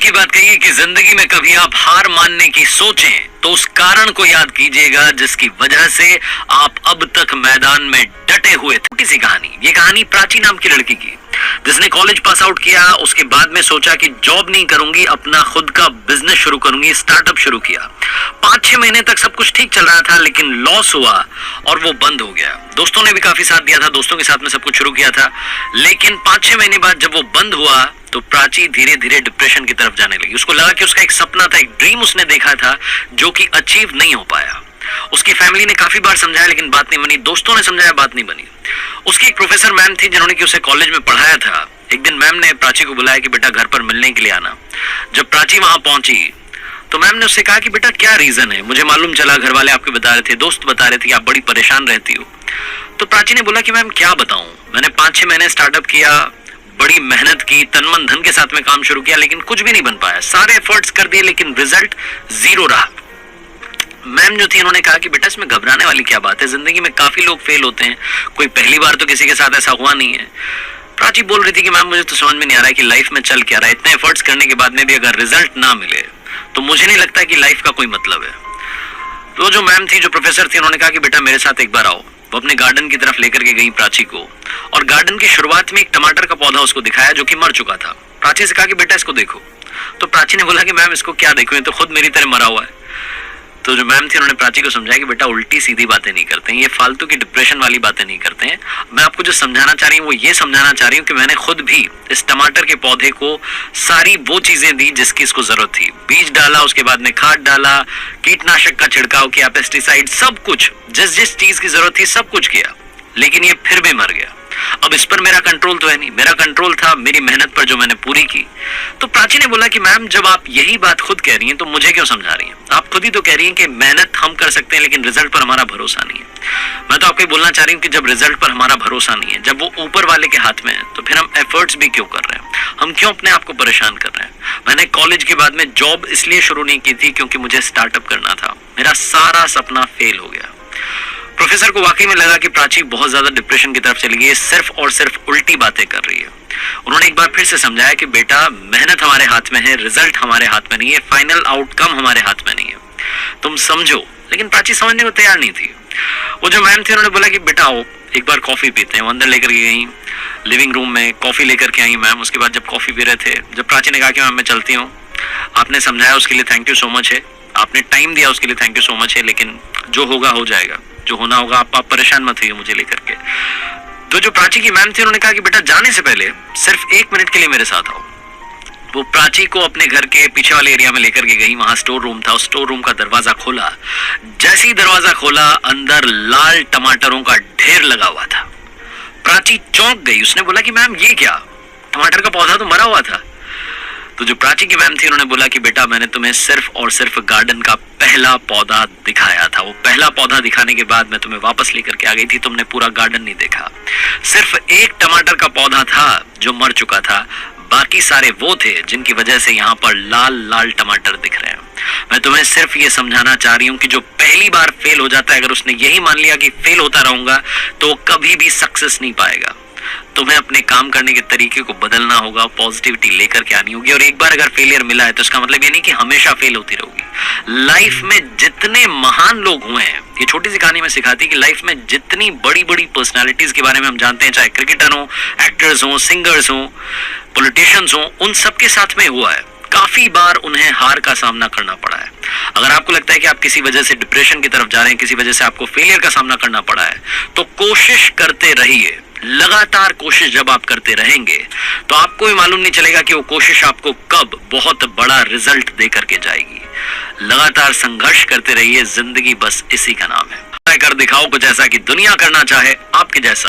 की बात कही कि जिंदगी में कभी आप हार मानने की सोचें तो उस कारण को याद कीजिएगा जिसकी वजह से आप अब तक मैदान में डटे हुए थे। छोटी सी कहानी, ये कहानी प्राची नाम की लड़की की, जिसने कॉलेज पास आउट किया, उसके बाद में सोचा कि जॉब नहीं करूंगी, अपना खुद का बिजनेस शुरू करूंगी, स्टार्टअप शुरू किया। 5-6 महीने तक सब कुछ ठीक चल रहा था, लेकिन लॉस हुआ और वो बंद हो गया। दोस्तों ने भी काफी साथ दिया था, दोस्तों के साथ में सब कुछ शुरू किया था, लेकिन 5-6 महीने बाद जब वो बंद हुआ तो प्राची धीरे धीरे डिप्रेशन की तरफ जाने लगी। उसको लगा कि उसका एक सपना था, एक ड्रीम उसने देखा था जो कि अचीव नहीं हो पाया। उसकी फैमिली ने काफी बार समझाया लेकिन बात नहीं बनी, दोस्तों ने समझाया, बात नहीं बनी। उसकी एक प्रोफेसर मैम थी जिन्होंने कि उसे कॉलेज में पढ़ाया था। एक दिन मैम ने प्राची को बुलाया कि बेटा घर पर मिलने के लिए आना। जब प्राची वहां पहुंची तो मैम ने उससे कहा कि बेटा क्या रीजन है, मुझे मालूम चला घर वाले आपके बता रहे थे, दोस्त बता रहे थे कि आप बड़ी परेशान रहती हो। तो प्राची ने बोला कि मैम क्या बताऊं, मैंने 5-6 महीने स्टार्टअप किया, बड़ी मेहनत की, तन मन धन के साथ में काम शुरू किया, लेकिन कुछ भी नहीं बन पाया, सारे एफर्ट्स कर दिए लेकिन रिजल्ट जीरो रहा। मैम जो थी उन्होंने कहा कि बेटा इसमें घबराने वाली क्या बात है, जिंदगी में काफी लोग फेल होते हैं, कोई पहली बार तो किसी के साथ ऐसा हुआ नहीं है। प्राची बोल रही थी कि मैम मुझे तो समझ में नहीं आ रहा है कि लाइफ में चल क्या रहा है, इतने एफर्ट्स करने के बाद में भी अगर रिजल्ट ना मिले तो मुझे नहीं लगता कि लाइफ का कोई मतलब है। तो जो मैम थी, जो प्रोफेसर थी, उन्होंने कहा कि बेटा मेरे साथ एक बार आओ। वो अपने गार्डन की तरफ लेकर के गई प्राची को, और गार्डन की शुरुआत में एक टमाटर का पौधा उसको दिखाया जो कि मर चुका था। प्राची से कहा कि बेटा इसको देखो। तो प्राची ने बोला कि मैम इसको क्या देखूं, ये तो खुद मेरी तरह मरा हुआ है। तो जो मैम थी उन्होंने प्राची को समझाया कि बेटा उल्टी सीधी बातें नहीं करते हैं, ये फालतू की डिप्रेशन वाली बातें नहीं करते हैं। मैं आपको जो समझाना चाह रही हूँ वो ये समझाना चाह रही हूँ कि मैंने खुद भी इस टमाटर के पौधे को सारी वो चीजें दी जिसकी इसको जरूरत थी। बीज डाला, उसके बाद में खाद डाला, कीटनाशक का छिड़काव किया, पेस्टिसाइड, सब कुछ जिस जिस चीज की जरूरत थी सब कुछ किया, लेकिन ये फिर भी मर गया। अब इस पर मेरा कंट्रोल तो है नहीं, मेरा कंट्रोल था मेरी मेहनत पर जो मैंने पूरी की। तो प्राची ने बोला कि मैम जब आप यही बात खुद कह रही हैं तो मुझे क्यों समझा रही हैं, आप खुद ही तो कह रही हैं कि मेहनत हम कर सकते हैं लेकिन रिजल्ट पर हमारा भरोसा नहीं है। मैं तो आपको बोलना चाह रही हूँ कि जब रिजल्ट पर हमारा भरोसा नहीं है, जब वो ऊपर वाले के हाथ में है, तो फिर हम एफर्ट्स भी क्यों कर रहे हैं, हम क्यों अपने आप को परेशान कर रहे हैं। मैंने कॉलेज के बाद में जॉब इसलिए शुरू नहीं की थी क्योंकि मुझे स्टार्टअप करना था, मेरा सारा सपना फेल हो गया। प्रोफेसर को वाकई में लगा कि प्राची बहुत ज्यादा डिप्रेशन की तरफ चली गई है, सिर्फ और सिर्फ उल्टी बातें कर रही है। उन्होंने एक बार फिर से समझाया कि बेटा मेहनत हमारे हाथ में है, रिजल्ट हमारे हाथ में नहीं है, फाइनल आउटकम हमारे हाथ में नहीं है, तुम समझो। लेकिन प्राची समझने को तैयार नहीं थी। वो जो मैम थी उन्होंने बोला कि बेटा आओ एक बार कॉफी पीते हैं। वो अंदर लेकर के गई, लिविंग रूम में कॉफी लेकर के आई मैम। उसके बाद जब कॉफी पी रहे थे, जब प्राची ने कहा कि मैम मैं चलती हूँ, आपने समझाया उसके लिए थैंक यू सो मच है, आपने टाइम दिया उसके लिए थैंक यू सो मच है, लेकिन जो होगा हो जाएगा, जो होना होगा, आप परेशान मत होइए मुझे लेकर के। तो जो प्राची की मैम थी उन्होंने कहा कि बेटा जाने से पहले सिर्फ 1 मिनट के लिए मेरे साथ आओ। वो प्राची को अपने घर के पीछे वाले एरिया में लेकर के गई, वहां स्टोर रूम था, उस स्टोर रूम का दरवाजा खोला। जैसे ही दरवाजा खोला अंदर लाल टमाटरों का ढेर लगा हुआ था। प्राची चौंक गई, उसने बोला कि मैम ये क्या, टमाटर का पौधा तो मरा हुआ था। तो जो प्राची की मैम थी उन्होंने बोला कि बेटा मैंने तुम्हें सिर्फ और सिर्फ गार्डन का पहला पौधा दिखाया था, वो पहला पौधा दिखाने के बाद मैं तुम्हें वापस लेकर के आ गई थी, तुमने पूरा गार्डन नहीं देखा। सिर्फ एक टमाटर का पौधा था जो मर चुका था, बाकी सारे वो थे जिनकी वजह से यहाँ पर लाल लाल टमाटर दिख रहे हैं। मैं तुम्हें सिर्फ ये समझाना चाह रही हूँ कि जो पहली बार फेल हो जाता है, अगर उसने यही मान लिया कि फेल होता रहूंगा तो कभी भी सक्सेस नहीं पाएगा। तुम्हें अपने काम करने के तरीके को बदलना होगा, पॉजिटिविटी लेकर के आनी होगी। और एक बार अगर फेलियर मिला है तो इसका मतलब ये नहीं कि हमेशा फेल होती रहोगी। लाइफ में जितने महान लोग हुए हैं, ये छोटी सी कहानी में सिखाती है कि लाइफ में जितनी बड़ी बड़ी पर्सनालिटीज के बारे में हम जानते हैं, चाहे क्रिकेटर हो, एक्टर्स हो, सिंगर्स हो, पॉलिटिशियंस हो, उन सबके साथ में हुआ है। काफी बार उन्हें हार का सामना करना पड़ा है। अगर आपको लगता है कि आप किसी वजह से डिप्रेशन की तरफ जा रहे हैं, किसी वजह से आपको फेलियर का सामना करना पड़ा है, तो कोशिश करते रहिए। लगातार कोशिश जब आप करते रहेंगे तो आपको भी मालूम नहीं चलेगा कि वो कोशिश आपको कब बहुत बड़ा रिजल्ट दे करके जाएगी। लगातार संघर्ष करते रहिए, जिंदगी बस इसी का नाम है। कर दिखाओ कुछ ऐसा कि दुनिया करना चाहे आपके जैसा।